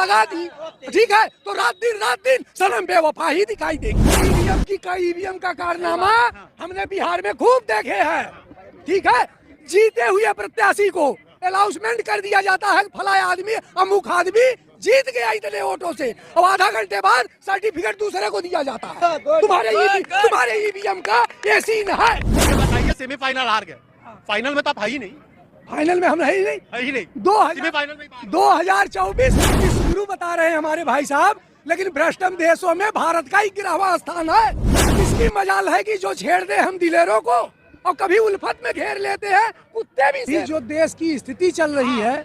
लगा दी, ठीक है, तो रात दिन सनम बेवफा ही दिखाई देगी। ईवीएम का कारनामा हमने बिहार में खूब देखे हैं, ठीक है। जीते हुए प्रत्याशी को अनाउंसमेंट कर दिया जाता है, फला आदमी अमुक आदमी जीत गया इतने वोटों से, और आधा घंटे बाद सर्टिफिकेट दूसरे को दिया जाता है। तुम्हारे ईवीएम का ये सीन है। बताइए, सेमीफाइनल हार गए, फाइनल में तो आप है ही नहीं। फाइनल में हम है ही नहीं। 2024 शुरू बता रहे हैं हमारे भाई साहब, लेकिन भ्रष्टम देशों में भारत का 11वां स्थान है। इसकी मजाल है कि जो छेड़ दे हम दिलेरों को और कभी उल्फत में घेर लेते हैं कुत्ते भी। जो देश की स्थिति चल रही है,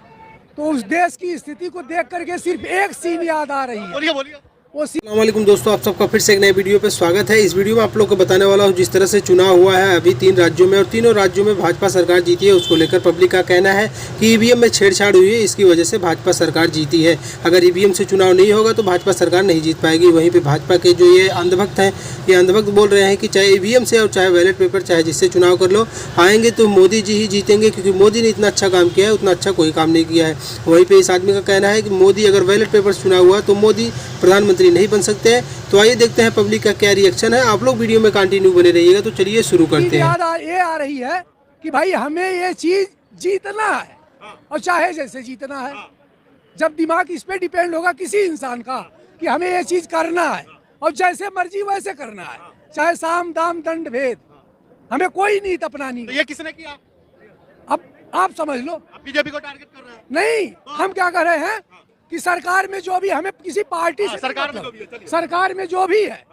तो उस देश की स्थिति को देख करके सिर्फ एक सीन याद आ रही है। बोलिए। अस्सलामुअलैकुम दोस्तों, आप सबका फिर से एक नए वीडियो पे स्वागत है। इस वीडियो में आप लोग को बताने वाला हूँ जिस तरह से चुनाव हुआ है अभी 3 राज्यों में, और तीनों राज्यों में भाजपा सरकार जीती है। उसको लेकर पब्लिक का कहना है कि ईवीएम में छेड़छाड़ हुई है, इसकी वजह से भाजपा सरकार जीती है। अगर ईवीएम से चुनाव नहीं होगा तो भाजपा सरकार नहीं जीत पाएगी। वहीं पर भाजपा के जो ये अंधभक्त हैं, ये अंधभक्त बोल रहे हैं कि चाहे ईवीएम से और चाहे बैलेट पेपर, चाहे जिससे चुनाव कर लो, आएंगे तो मोदी जी ही जीतेंगे, क्योंकि मोदी ने इतना अच्छा काम किया है, उतना अच्छा कोई काम नहीं किया है। वहीं पर इस आदमी का कहना है कि मोदी अगर बैलेट पेपर से चुनाव हुआ तो मोदी प्रधानमंत्री नहीं बन सकते। तो आइए देखते हैं पब्लिक का क्या रिएक्शन है। आप लोग वीडियो में कंटिन्यू बने रहिएगा। तो चलिए शुरू करते हैं। ये आ रही है कि भाई हमें ये चीज जीतना है, और चाहे जैसे जीतना है। जब दिमाग इस पे डिपेंड होगा किसी इंसान का कि हमें ये चीज करना है और जैसे मर्जी वैसे करना है, चाहे साम दाम दंड भेद, हमें कोई नीति अपनानी। तो ये किसने किया? अब आप समझ लो। बीजेपी को टारगेट कर रहे हैं? नहीं, हम क्या कर रहे हैं कि सरकार में जो भी, हमें किसी पार्टी से सरकार में जो भी है,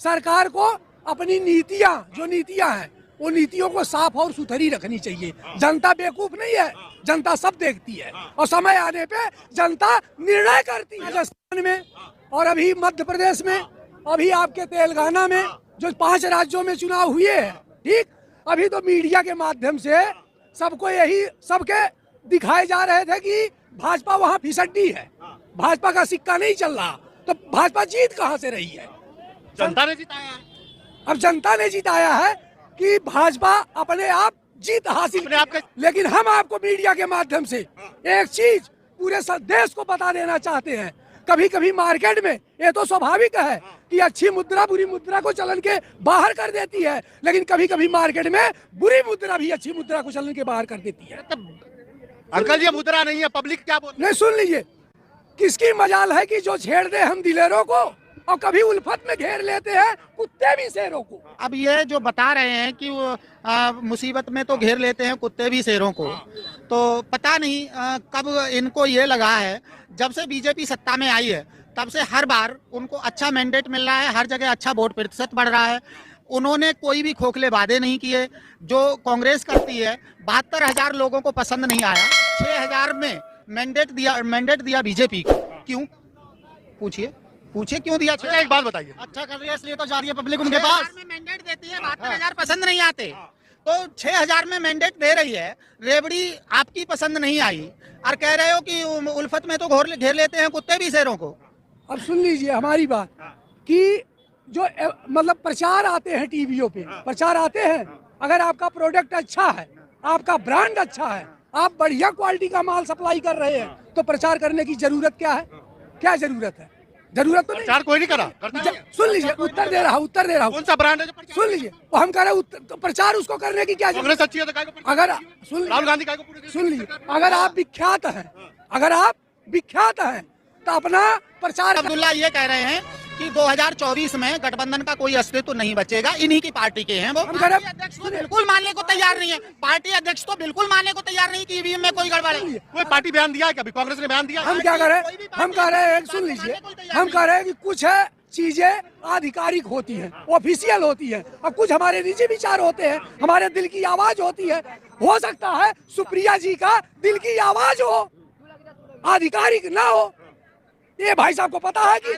सरकार को अपनी नीतियां हैं, वो नीतियों को साफ और सुथरी रखनी चाहिए। जनता बेवकूफ नहीं है, जनता सब देखती है, और समय आने पे जनता निर्णय करती है। राजस्थान में और अभी मध्य प्रदेश में, अभी आपके तेलंगाना में, जो 5 राज्यों में चुनाव हुए हैं, ठीक, अभी तो मीडिया के माध्यम से सबको यही सबके दिखाए जा रहे थे कि भाजपा वहाँ फिसड्डी है, भाजपा का सिक्का नहीं चल रहा। तो भाजपा जीत कहाँ से रही है? जनता ने जिताया है। अब जनता ने जिताया है कि भाजपा अपने आप जीत हासिल अपने आप। लेकिन हम आपको मीडिया के माध्यम से एक चीज पूरे देश को बता देना चाहते हैं। कभी कभी मार्केट में ये तो स्वाभाविक है कि अच्छी मुद्रा बुरी मुद्रा को चलन के बाहर कर देती है, लेकिन कभी कभी मार्केट में बुरी मुद्रा भी अच्छी मुद्रा को चलन के बाहर कर देती है। अंकल ये मुद्रा नहीं है, पब्लिक क्या बोल? नहीं, सुन लीजिए, किसकी मजाल है कि जो छेड़ दे हम दिलेरों को और कभी उल्फत में घेर लेते हैं कुत्ते भी शेरों को। अब ये जो बता रहे हैं कि वो मुसीबत में तो घेर लेते हैं कुत्ते भी शेरों को, तो पता नहीं कब इनको ये लगा है। जब से बीजेपी सत्ता में आई है तब से हर बार उनको अच्छा मैंडेट मिल रहा है, हर जगह अच्छा वोट प्रतिशत बढ़ रहा है। उन्होंने कोई भी खोखले वादे नहीं किए। जो कांग्रेस करती है, 72,000 लोगों को पसंद नहीं आया, 6,000 में मैंडेट दिया बीजेपी को। क्यों? पूछिए क्यों दिया? एक बात बताइए। अच्छा कर रही है इसलिए तो जा रही है पब्लिक उनके पास। में मैंडेट देती है, 72,000 पसंद नहीं आते, तो 6,000 में मैंडेट दे रही है। रेवड़ी आपकी पसंद नहीं आई और कह रहे हो कि उल्फत में तो घेर लेते हैं कुत्ते भी शेरों को। अब सुन लीजिए हमारी बात कि जो मतलब प्रचार आते हैं टीवियों पे, प्रचार आते हैं, अगर आपका प्रोडक्ट अच्छा है, आपका ब्रांड अच्छा है, आप बढ़िया क्वालिटी का माल सप्लाई कर रहे हैं, तो प्रचार करने की जरूरत क्या है? क्या जरूरत है? जरूरत तो नहीं। प्रचार कोई नहीं करा। सुन लीजिए, उत्तर दे रहा हूँ। कौन सा ब्रांड है? सुन लीजिए, वो हम कह रहे हैं तो प्रचार उसको करने की क्या कांग्रेस अच्छी है तो अगर राहुल गांधी सुन लीजिए, अगर आप विख्यात हैं तो अपना प्रचार। अब्दुल्ला ये कह रहे हैं कि 2024 में गठबंधन का कोई अस्तित्व नहीं बचेगा, इन्हीं की पार्टी के हैं वो। पार्टी अध्यक्ष तो बिल्कुल मानने को तैयार नहीं है, पार्टी अध्यक्ष तो बिल्कुल मानने को तैयार नहीं कि ईवीएम में कोई गड़बड़ है। कोई पार्टी बयान दिया है क्या? कांग्रेस ने बयान दिया? हम क्या करें? हम कह रहे हैं, सुन लीजिए, हम कह रहे हैं कि कुछ चीजें आधिकारिक होती हैं, ऑफिशियल होती हैं, और कुछ हमारे निजी विचार होते हैं, हमारे दिल की आवाज होती है। हो सकता है सुप्रिया जी का दिल की आवाज हो, आधिकारिक ना हो। ये भाई साहब को पता है कि